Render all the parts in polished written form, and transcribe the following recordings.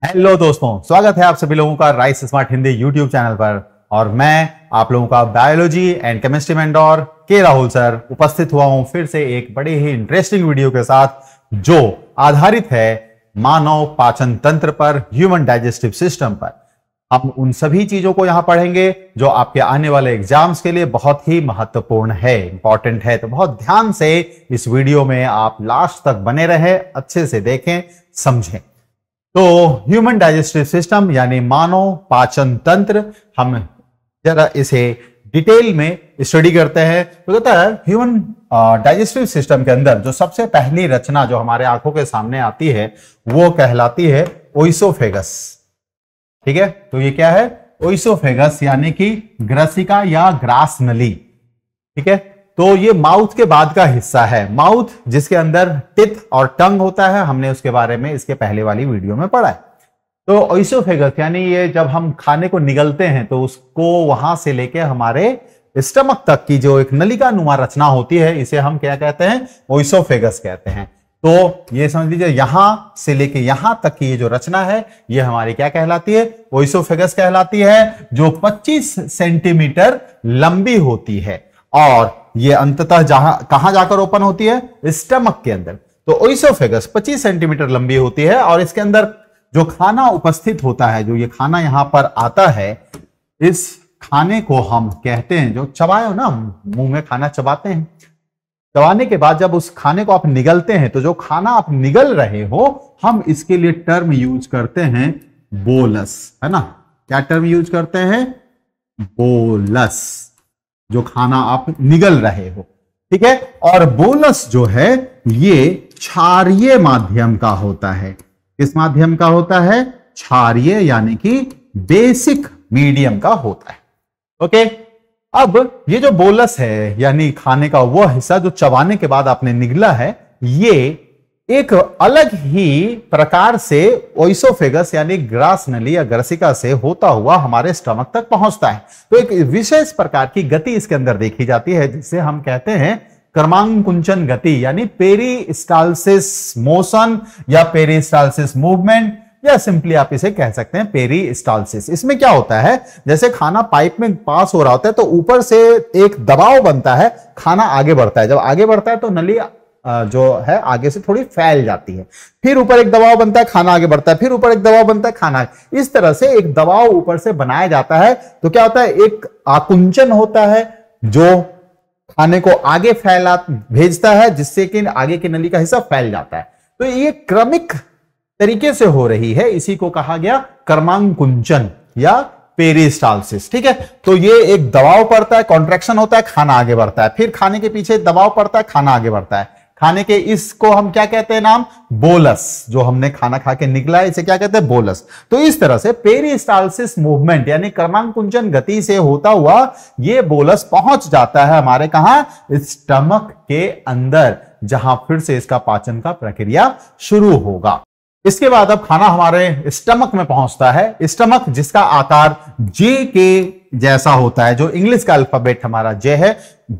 Hello दोस्तों, स्वागत है आप सभी लोगों का rice smart Hindi YouTube channel पर। और मैं आप लोगों का बायोलॉजी एंड केमिस्ट्री मेंटोर के राहुल सर उपस्थित हुआ हूं फिर से एक बड़े ही इंटरेस्टिंग वीडियो के साथ जो आधारित है मानव पाचन तंत्र पर, ह्यूमन डाइजेस्टिव सिस्टम पर। हम उन सभी चीजों को यहां पढ़ेंगे जो आपके आने वाले एग्जाम्स के लिए बहुत ही महत्वपूर्ण है, इंपॉर्टेंट है। तो बहुत ध्यान से इस वीडियो में आप लास्ट तक बने रहे, अच्छे से देखें, समझें। तो ह्यूमन डाइजेस्टिव सिस्टम यानी मानव पाचन तंत्र, हम जरा इसे डिटेल में स्टडी करते हैं। तो कहता है ह्यूमन डाइजेस्टिव सिस्टम के अंदर जो सबसे पहली रचना जो हमारे आंखों के सामने आती है वो कहलाती है ओइसोफेगस। ठीक है, तो ये क्या है? ओइसोफेगस यानी कि ग्रसिका या ग्रास नली। ठीक है, तो ये माउथ के बाद का हिस्सा है। माउथ जिसके अंदर टिथ और टंग होता है, हमने उसके बारे में इसके पहले वाली वीडियो में पढ़ा है। तो ओइसोफेगस यानी ये जब हम खाने को निगलते हैं तो उसको वहां से लेके हमारे स्टमक तक की जो एक नलिका नुमा रचना होती है, इसे हम क्या कहते हैं? ओइसोफेगस कहते हैं। तो ये समझ लीजिए यहां से लेके यहां तक की ये जो रचना है ये हमारी क्या कहलाती है? ओइसोफेगस कहलाती है, जो 25 सेंटीमीटर लंबी होती है और ये अंततः कहां जाकर ओपन होती है? स्टमक के अंदर। तो ओइसोफेगस 25 सेंटीमीटर लंबी होती है और इसके अंदर जो खाना उपस्थित होता है, जो ये खाना यहां पर आता है, इस खाने को हम कहते हैं, जो चबाए हो ना, मुंह में खाना चबाते हैं, चबाने के बाद जब उस खाने को आप निगलते हैं तो जो खाना आप निगल रहे हो, हम इसके लिए टर्म यूज करते हैं बोलस, है ना? क्या टर्म यूज करते हैं? बोलस, जो खाना आप निगल रहे हो। ठीक है, और बोलस जो है ये क्षारीय माध्यम का होता है। किस माध्यम का होता है? क्षारीय यानी कि बेसिक मीडियम का होता है। ओके, अब ये जो बोलस है यानी खाने का वो हिस्सा जो चबाने के बाद आपने निगला है, ये एक अलग ही प्रकार से ओइसोफेगस यानी ग्रास नली या ग्रसिका से होता हुआ हमारे स्टमक तक पहुंचता है। तो एक विशेष प्रकार की गति इसके अंदर देखी जाती है जिसे हम कहते हैं क्रमांकुंचन गति, यानी पेरिस्टालसिस मोशन या पेरिस्टालसिस मूवमेंट, या सिंपली आप इसे कह सकते हैं पेरिस्टालसिस। इसमें क्या होता है? जैसे खाना पाइप में पास हो रहा होता है तो ऊपर से एक दबाव बनता है, खाना आगे बढ़ता है। जब आगे बढ़ता है तो नली जो है आगे से थोड़ी फैल जाती है, फिर ऊपर एक दबाव बनता है, खाना आगे बढ़ता है, फिर ऊपर एक दबाव बनता है, खाना। इस तरह से एक दबाव ऊपर से बनाया जाता है। तो क्या होता है? एक आकुंचन होता है जो खाने को आगे फैला भेजता है, जिससे कि आगे की नली का हिस्सा फैल जाता है। तो ये क्रमिक तरीके से हो रही है, इसी को कहा गया क्रमांकुंचन या पेरिस्टालसिस। ठीक है, तो ये एक दबाव पड़ता है, कॉन्ट्रैक्शन होता है, खाना आगे बढ़ता है, फिर खाने के पीछे दबाव पड़ता है, खाना आगे बढ़ता है। खाने के इसको हम क्या कहते हैं? नाम बोलस। जो हमने खाना खा के निकला है इसे क्या कहते हैं? बोलस। तो इस तरह से पेरिस्टालसिस मूवमेंट यानी क्रमांकुंचन गति से होता हुआ ये बोलस पहुंच जाता है हमारे कहां? स्टमक के अंदर, जहां फिर से इसका पाचन का प्रक्रिया शुरू होगा। इसके बाद अब खाना हमारे स्टमक में पहुंचता है। स्टमक जिसका आकार जे के जैसा होता है, जो इंग्लिश का अल्फाबेट हमारा जे है,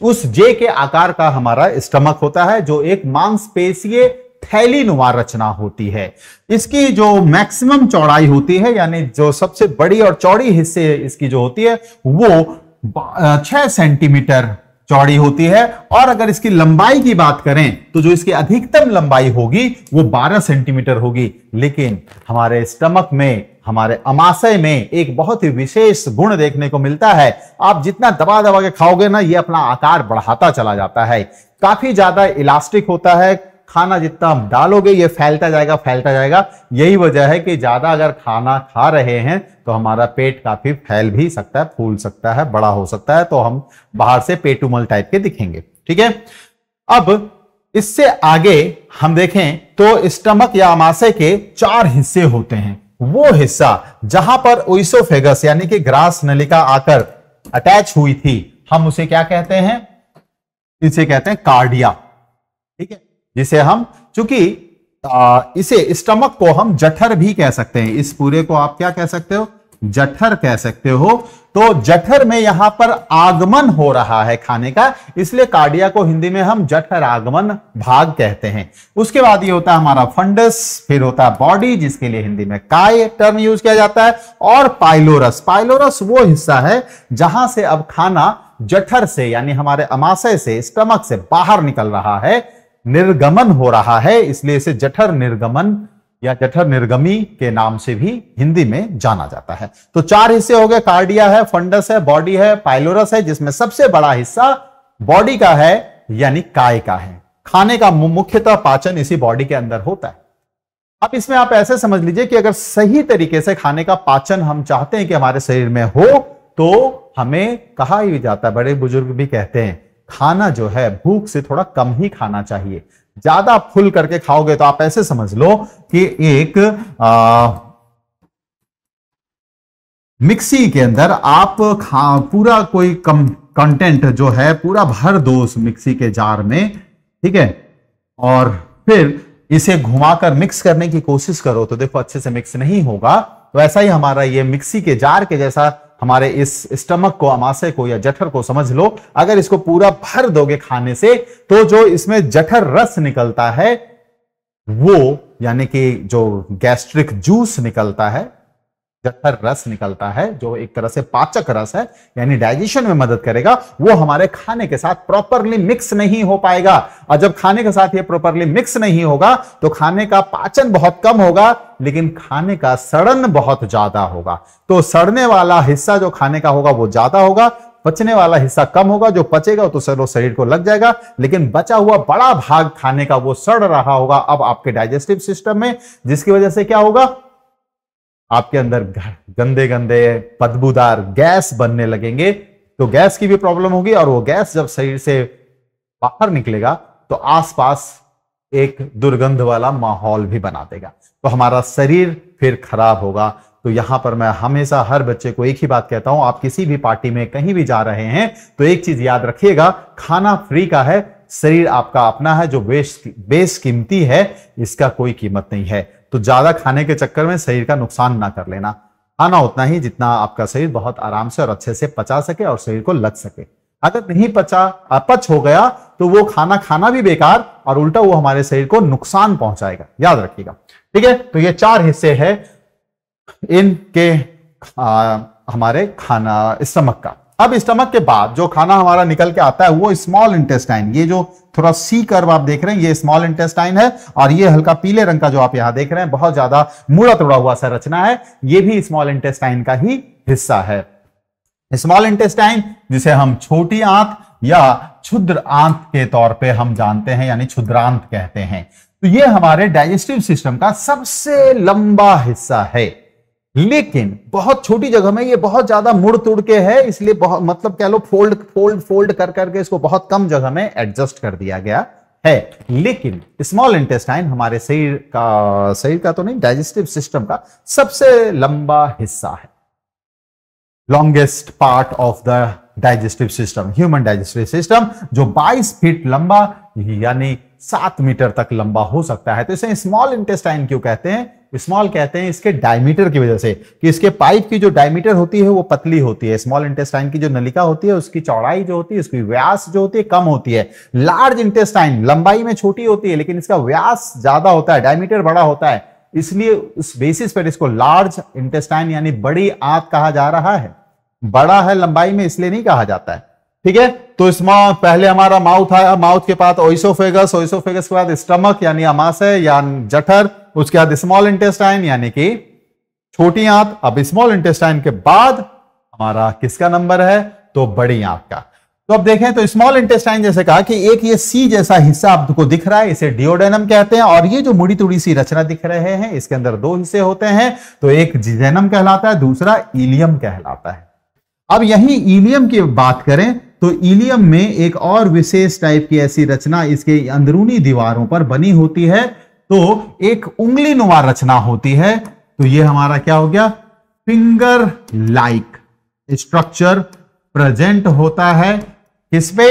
उस जे के आकार का हमारा स्टमक होता है, जो एक मांसपेशीय थैली नुमा रचना होती है। इसकी जो मैक्सिमम चौड़ाई होती है, यानी जो सबसे बड़ी और चौड़ी हिस्से इसकी जो होती है वो 6 सेंटीमीटर चौड़ी होती है। और अगर इसकी लंबाई की बात करें तो जो इसकी अधिकतम लंबाई होगी वो 12 सेंटीमीटर होगी। लेकिन हमारे स्टमक में, हमारे अमाशय में एक बहुत ही विशेष गुण देखने को मिलता है। आप जितना दबा दबा के खाओगे ना, ये अपना आकार बढ़ाता चला जाता है। काफी ज्यादा इलास्टिक होता है, खाना जितना डालोगे ये फैलता जाएगा, फैलता जाएगा। यही वजह है कि ज्यादा अगर खाना खा रहे हैं तो हमारा पेट काफी फैल भी सकता है, फूल सकता है, बड़ा हो सकता है, तो हम बाहर से पेटुमल टाइप के दिखेंगे। ठीक है, अब इससे आगे हम देखें तो स्टमक या अमाशय के 4 हिस्से होते हैं। वो हिस्सा जहां पर ओइसोफेगस यानी कि ग्रास नलिका आकर अटैच हुई थी, हम उसे क्या कहते हैं? इसे कहते हैं कार्डिया। ठीक है, जिसे हम, चूंकि इसे स्टमक को हम जठर भी कह सकते हैं। इस पूरे को आप क्या कह सकते हो? जठर कह सकते हो। तो जठर में यहां पर आगमन हो रहा है खाने का, इसलिए कार्डिया को हिंदी में हम जठर आगमन भाग कहते हैं। उसके बाद ये होता है हमारा फंडस, फिर होता है बॉडी जिसके लिए हिंदी में काय टर्म यूज किया जाता है, और पाइलोरस। पाइलोरस वो हिस्सा है जहां से अब खाना जठर से यानी हमारे अमाशय से, स्टमक से बाहर निकल रहा है, निर्गमन हो रहा है, इसलिए इसे जठर निर्गमन या जठर निर्गमी के नाम से भी हिंदी में जाना जाता है। तो 4 हिस्से हो गए, कार्डिया है, फंडस है, बॉडी है, पाइलोरस है, जिसमें सबसे बड़ा हिस्सा बॉडी का है यानी काय का है। खाने का मुख्यतः पाचन इसी बॉडी के अंदर होता है। अब इसमें आप ऐसे समझ लीजिए कि अगर सही तरीके से खाने का पाचन हम चाहते हैं कि हमारे शरीर में हो, तो हमें कहा ही जाता है, बड़े बुजुर्ग भी कहते हैं, खाना जो है भूख से थोड़ा कम ही खाना चाहिए। ज्यादा फुल करके खाओगे तो आप ऐसे समझ लो कि एक मिक्सी के अंदर आप पूरा कोई कंटेंट जो है पूरा भर दो उस मिक्सी के जार में, ठीक है, और फिर इसे घुमाकर मिक्स करने की कोशिश करो तो देखो अच्छे से मिक्स नहीं होगा। तो ऐसा ही हमारा ये मिक्सी के जार के जैसा हमारे इस स्टमक को, अमाशय को या जठर को समझ लो। अगर इसको पूरा भर दोगे खाने से तो जो इसमें जठर रस निकलता है वो, यानी कि जो गैस्ट्रिक जूस निकलता है, जठर रस निकलता है, जो एक तरह से पाचक रस है यानी डाइजेशन में मदद करेगा, वो हमारे खाने के साथ प्रॉपरली मिक्स नहीं हो पाएगा। और जब खाने के साथ ये प्रॉपरली मिक्स नहीं होगा तो खाने का पाचन बहुत कम होगा, लेकिन खाने का सड़न बहुत ज्यादा होगा। तो सड़ने वाला हिस्सा जो खाने का होगा वो ज्यादा होगा, पचने वाला हिस्सा कम होगा। जो पचेगा तो शरीर को लग जाएगा, लेकिन बचा हुआ बड़ा भाग खाने का वो सड़ रहा होगा अब आपके डाइजेस्टिव सिस्टम में, जिसकी वजह से क्या होगा, आपके अंदर गंदे गंदे बदबूदार गैस बनने लगेंगे। तो गैस की भी प्रॉब्लम होगी, और वो गैस जब शरीर से बाहर निकलेगा तो आसपास एक दुर्गंध वाला माहौल भी बना देगा, तो हमारा शरीर फिर खराब होगा। तो यहां पर मैं हमेशा हर बच्चे को एक ही बात कहता हूं, आप किसी भी पार्टी में कहीं भी जा रहे हैं तो एक चीज याद रखिएगा, खाना फ्री का है, शरीर आपका अपना है, जो बेस कीमती है, इसका कोई कीमत नहीं है। तो ज्यादा खाने के चक्कर में शरीर का नुकसान ना कर लेना, खाना उतना ही जितना आपका शरीर बहुत आराम से और अच्छे से पचा सके और शरीर को लग सके। अगर नहीं पचा, अपच हो गया, तो वो खाना भी बेकार और उल्टा वो हमारे शरीर को नुकसान पहुंचाएगा, याद रखिएगा। ठीक है, तो ये 4 हिस्से हैं इनके हमारे खाना स्टमक का। अब स्टमक के बाद जो खाना हमारा निकल के आता है वो स्मॉल इंटेस्टाइन, ये जो थोड़ा सी कर्व आप देख रहे हैं ये स्मॉल इंटेस्टाइन है, और ये हल्का पीले रंग का जो आप यहां देख रहे हैं बहुत ज्यादा मुड़ा तोड़ा हुआ सा रचना है, ये भी स्मॉल इंटेस्टाइन का ही हिस्सा है। स्मॉल इंटेस्टाइन जिसे हम छोटी आंत या क्षुद्र आंत के तौर पे हम जानते हैं, यानी क्षुद्रांत कहते हैं। तो ये हमारे डाइजेस्टिव सिस्टम का सबसे लंबा हिस्सा है, लेकिन बहुत छोटी जगह में ये बहुत ज्यादा मुड़ तुड़ के है, इसलिए बहुत मतलब कह लो फोल्ड कर करके इसको बहुत कम जगह में एडजस्ट कर दिया गया है। लेकिन स्मॉल इंटेस्टाइन हमारे शरीर का तो नहीं, डाइजेस्टिव सिस्टम का सबसे लंबा हिस्सा है। Longest part of the digestive system, human digestive system, जो 22 फीट लंबा यानी 7 मीटर तक लंबा हो सकता है। तो इसे स्मॉल इंटेस्टाइन क्यों कहते हैं? स्मॉल कहते हैं इसके डायमीटर की वजह से, कि इसके पाइप की जो डायमीटर होती है वो पतली होती है। स्मॉल इंटेस्टाइन की जो नलिका होती है उसकी चौड़ाई जो होती है, उसकी व्यास जो होती है कम होती है। लार्ज इंटेस्टाइन लंबाई में छोटी होती है, लेकिन इसका व्यास ज्यादा होता है, डायमीटर बड़ा होता है, इसलिए उस बेसिस पर इसको लार्ज इंटेस्टाइन यानी बड़ी आंत कहा जा रहा है। बड़ा है लंबाई में इसलिए नहीं कहा जाता है। ठीक है, तो इसमें पहले हमारा माउथ आया, माउथ के बाद ओइसोफेगस, ओइसोफेगस के बाद स्टमक यानी अमाशय या जठर, उसके बाद स्मॉल इंटेस्टाइन यानी कि छोटी आंत। अब स्मॉल इंटेस्टाइन के बाद हमारा किसका नंबर है? तो बड़ी आंत का। तो अब देखें तो स्मॉल इंटेस्टाइन जैसे कहा कि एक ये सी जैसा हिस्सा आपको दिख रहा है, इसे डिओडेनम कहते हैं, और ये जो मुड़ी तुड़ी सी रचना दिख रहे हैं इसके अंदर 2 हिस्से होते हैं, तो एक जिजेनम कहलाता है, दूसरा इलियम कहलाता है। अब यही इलियम की बात करें तो इलियम में एक और विशेष टाइप की ऐसी रचना इसके अंदरूनी दीवारों पर बनी होती है, तो एक उंगली नुमा रचना होती है। तो ये हमारा क्या हो गया? फिंगर लाइक स्ट्रक्चर प्रेजेंट होता है किसपे?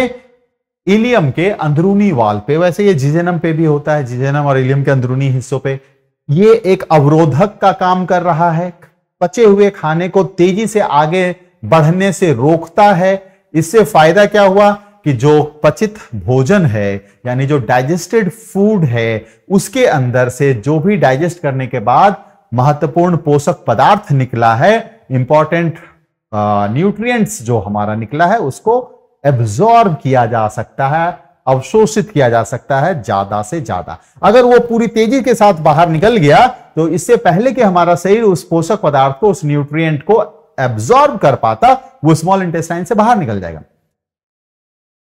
इलियम के अंदरूनी वाल पे। वैसे ये जिजेनम पे भी होता है, जिजेनम और इलियम के अंदरूनी हिस्सों पे। ये एक अवरोधक का काम कर रहा है, पचे हुए खाने को तेजी से आगे बढ़ने से रोकता है। इससे फायदा क्या हुआ कि जो पचित भोजन है यानी जो डाइजेस्टेड फूड है उसके अंदर से जो भी डाइजेस्ट करने के बाद महत्वपूर्ण पोषक पदार्थ निकला है, इंपॉर्टेंट न्यूट्रिएंट्स जो हमारा निकला है, उसको एब्जॉर्ब किया जा सकता है, अवशोषित किया जा सकता है ज्यादा से ज्यादा। अगर वो पूरी तेजी के साथ बाहर निकल गया तो इससे पहले कि हमारा शरीर उस पोषक पदार्थ को, उस न्यूट्रिएंट को एब्जॉर्ब कर पाता, वो स्मॉल इंटेस्टाइन से बाहर निकल जाएगा।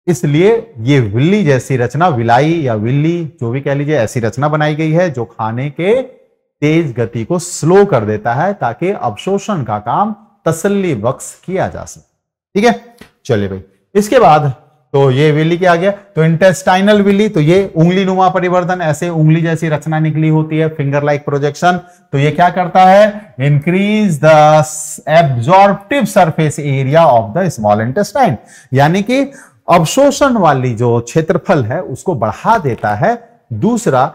इसलिए ये विल्ली जैसी रचना, विलाई या विल्ली जो भी कह लीजिए, ऐसी रचना बनाई गई है जो खाने के तेज गति को स्लो कर देता है ताकि अवशोषण का काम तसल्ली बख्श किया जा सके। ठीक है, चलिए भाई, इसके बाद तो ये विल्ली क्या आ गया, तो इंटेस्टाइनल विल्ली, तो ये उंगली नुमा परिवर्तन, ऐसे उंगली जैसी रचना निकली होती है, फिंगर लाइक प्रोजेक्शन। तो ये क्या करता है, increase the absorptive surface area of the small intestine, यानी कि अवशोषण वाली जो क्षेत्रफल है उसको बढ़ा देता है। दूसरा,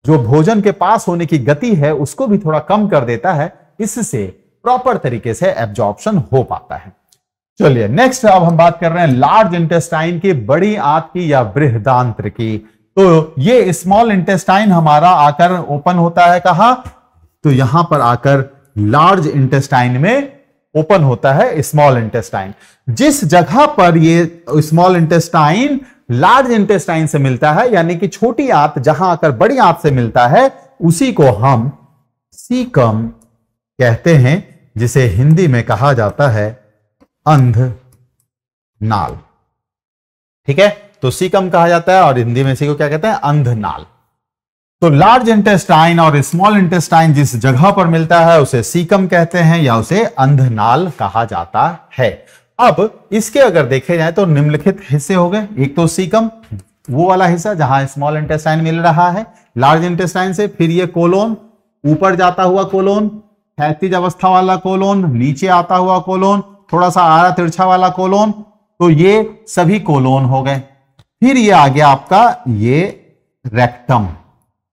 जो भोजन के पास होने की गति है उसको भी थोड़ा कम कर देता है। इससे प्रॉपर तरीके से एब्जॉर्प्शन हो पाता है। चलिए नेक्स्ट, अब हम बात कर रहे हैं लार्ज इंटेस्टाइन की, बड़ी आंत की या बृहदांत्र की। तो ये स्मॉल इंटेस्टाइन हमारा आकर ओपन होता है कहां, तो यहां पर आकर लार्ज इंटेस्टाइन में ओपन होता है स्मॉल इंटेस्टाइन। जिस जगह पर ये स्मॉल इंटेस्टाइन लार्ज इंटेस्टाइन से मिलता है, यानी कि छोटी आंत जहां आकर बड़ी आंत से मिलता है, उसी को हम सीकम कहते हैं, जिसे हिंदी में कहा जाता है अंध नाल। ठीक है, तो सीकम कहा जाता है और हिंदी में इसी को क्या कहते हैं, अंध नाल। तो लार्ज इंटेस्टाइन और स्मॉल इंटेस्टाइन जिस जगह पर मिलता है उसे सीकम कहते हैं या उसे अंध नाल कहा जाता है। अब इसके अगर देखे जाए तो निम्नलिखित हिस्से हो गए। एक तो सीकम, वो वाला हिस्सा जहां स्मॉल इंटेस्टाइन मिल रहा है लार्ज इंटेस्टाइन से, फिर ये कोलोन, ऊपर जाता हुआ कोलोन, क्षैतिज अवस्था वाला कोलोन, नीचे आता हुआ कोलोन, थोड़ा सा आड़ा तिरछा वाला कोलोन, तो ये सभी कोलोन हो गए। फिर ये आ गया आपका ये रेक्टम।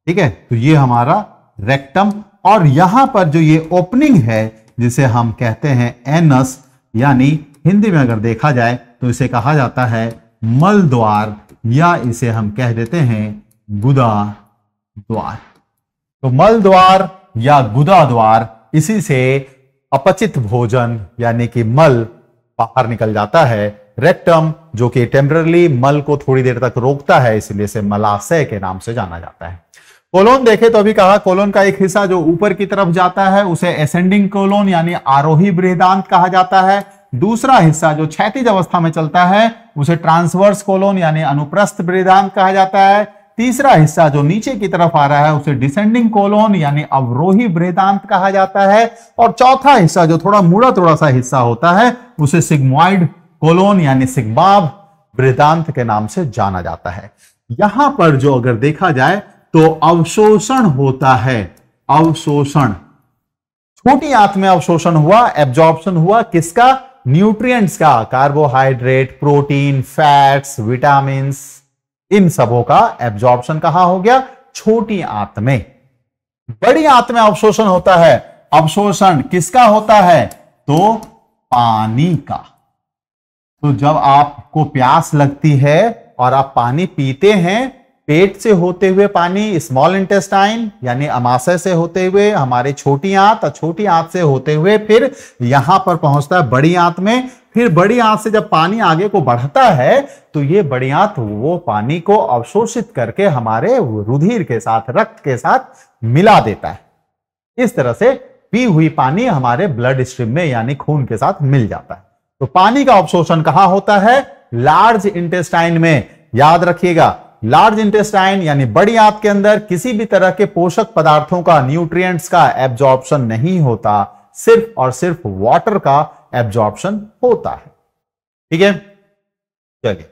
ठीक है, तो ये हमारा रेक्टम, और यहां पर जो ये ओपनिंग है जिसे हम कहते हैं एनस, यानी हिंदी में अगर देखा जाए तो इसे कहा जाता है मल द्वार, या इसे हम कह देते हैं गुदा द्वार। तो मल द्वार या गुदा द्वार, इसी से अपचित भोजन यानी कि मल बाहर निकल जाता है। रेक्टम जो कि टेम्पररी मल को थोड़ी देर तक रोकता है, इसलिए इसे मलाशय के नाम से जाना जाता है। कोलोन देखे तो अभी कहा, कोलोन का एक हिस्सा जो ऊपर की तरफ जाता है उसे एसेंडिंग कोलोन यानी आरोही बृहदांत कहा जाता है। दूसरा हिस्सा जो क्षैतिज अवस्था में चलता है उसे ट्रांसवर्स कोलोन यानी अनुप्रस्थ बृहदांत कहा जाता है। तीसरा हिस्सा जो नीचे की तरफ आ रहा है उसे डिसेंडिंग कोलोन यानी अवरोही बृहदांत कहा जाता है। और चौथा हिस्सा जो थोड़ा मुड़ा थोड़ा सा हिस्सा होता है उसे सिग्मॉइड कोलोन यानी सिग्माव बृहदांत के नाम से जाना जाता है। यहां पर जो अगर देखा जाए तो अवशोषण होता है, अवशोषण, छोटी आंत में अवशोषण हुआ, एब्जॉर्प्शन हुआ किसका, न्यूट्रिएंट्स का, कार्बोहाइड्रेट, प्रोटीन, फैट्स, विटामिन्स, इन सबों का एब्जॉर्प्शन कहां हो गया, छोटी आंत में। बड़ी आंत में अवशोषण होता है, अवशोषण किसका होता है, तो पानी का। तो जब आपको प्यास लगती है और आप पानी पीते हैं, पेट से होते हुए पानी स्मॉल इंटेस्टाइन यानी अमाशय से होते हुए हमारे छोटी आंत, और छोटी आंत से होते हुए फिर यहां पर पहुंचता है बड़ी आंत में। फिर बड़ी आंत से जब पानी आगे को बढ़ता है तो ये बड़ी आंत वो पानी को अवशोषित करके हमारे रुधिर के साथ, रक्त के साथ मिला देता है। इस तरह से पी हुई पानी हमारे ब्लड स्ट्रीम में यानी खून के साथ मिल जाता है। तो पानी का अवशोषण कहां होता है, लार्ज इंटेस्टाइन में। याद रखिएगा, लार्ज इंटेस्टाइन यानी बड़ी आंत के अंदर किसी भी तरह के पोषक पदार्थों का, न्यूट्रिएंट्स का एब्जॉर्प्शन नहीं होता, सिर्फ और सिर्फ वाटर का एब्जॉर्प्शन होता है। ठीक है, चलिए,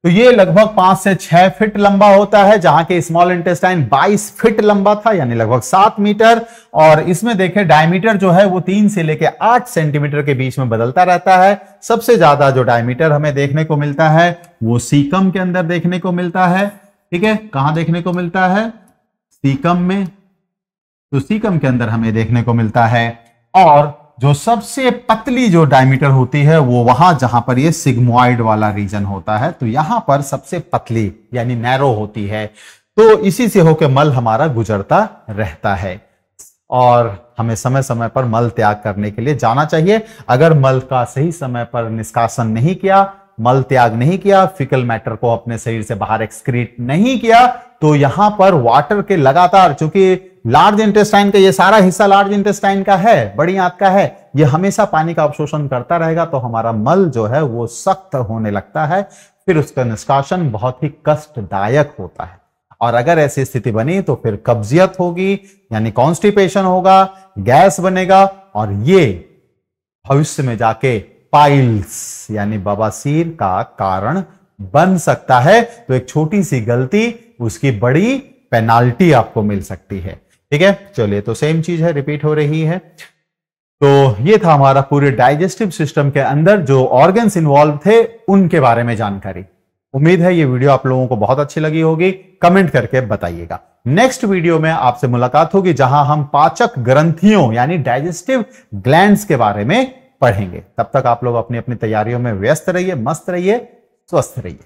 तो ये लगभग 5 से 6 फीट लंबा होता है, जहां के स्मॉल इंटेस्टाइन 22 फीट लंबा था यानी लगभग 7 मीटर। और इसमें देखें डायमीटर जो है वो 3 से लेकर 8 सेंटीमीटर के बीच में बदलता रहता है। सबसे ज्यादा जो डायमीटर हमें देखने को मिलता है वो सीकम के अंदर देखने को मिलता है। ठीक है, कहां देखने को मिलता है, सीकम में। तो सीकम के अंदर हमें देखने को मिलता है और जो सबसे पतली जो डायमीटर होती है वो वहां जहां पर ये सिग्मोइड वाला रीजन होता है, तो यहां पर सबसे पतली यानी नैरो होती है। तो इसी से होकर मल हमारा गुजरता रहता है और हमें समय समय पर मल त्याग करने के लिए जाना चाहिए। अगर मल का सही समय पर निष्कासन नहीं किया, मल त्याग नहीं किया, फीकल मैटर को अपने शरीर से बाहर एक्सक्रीट नहीं किया, तो यहां पर वाटर के लगातार, चूंकि लार्ज इंटेस्टाइन का ये सारा हिस्सा लार्ज इंटेस्टाइन का है, बड़ी आंत का है, ये हमेशा पानी का अवशोषण करता रहेगा, तो हमारा मल जो है वो सख्त होने लगता है, फिर उसका निष्कासन बहुत ही कष्टदायक होता है। और अगर ऐसी स्थिति बनी तो फिर कब्जियत होगी यानी कॉन्स्टिपेशन होगा, गैस बनेगा और ये भविष्य में जाके पाइल्स यानी बवासीर का कारण बन सकता है। तो एक छोटी सी गलती, उसकी बड़ी पेनाल्टी आपको मिल सकती है। ठीक है, चलिए, तो सेम चीज है, रिपीट हो रही है। तो ये था हमारा पूरे डाइजेस्टिव सिस्टम के अंदर जो ऑर्गन्स इन्वॉल्व थे उनके बारे में जानकारी। उम्मीद है ये वीडियो आप लोगों को बहुत अच्छी लगी होगी, कमेंट करके बताइएगा। नेक्स्ट वीडियो में आपसे मुलाकात होगी जहां हम पाचक ग्रंथियों यानी डाइजेस्टिव ग्लैंड्स के बारे में पढ़ेंगे। तब तक आप लोग अपनी अपनी तैयारियों में व्यस्त रहिए, मस्त रहिए, स्वस्थ रहिए।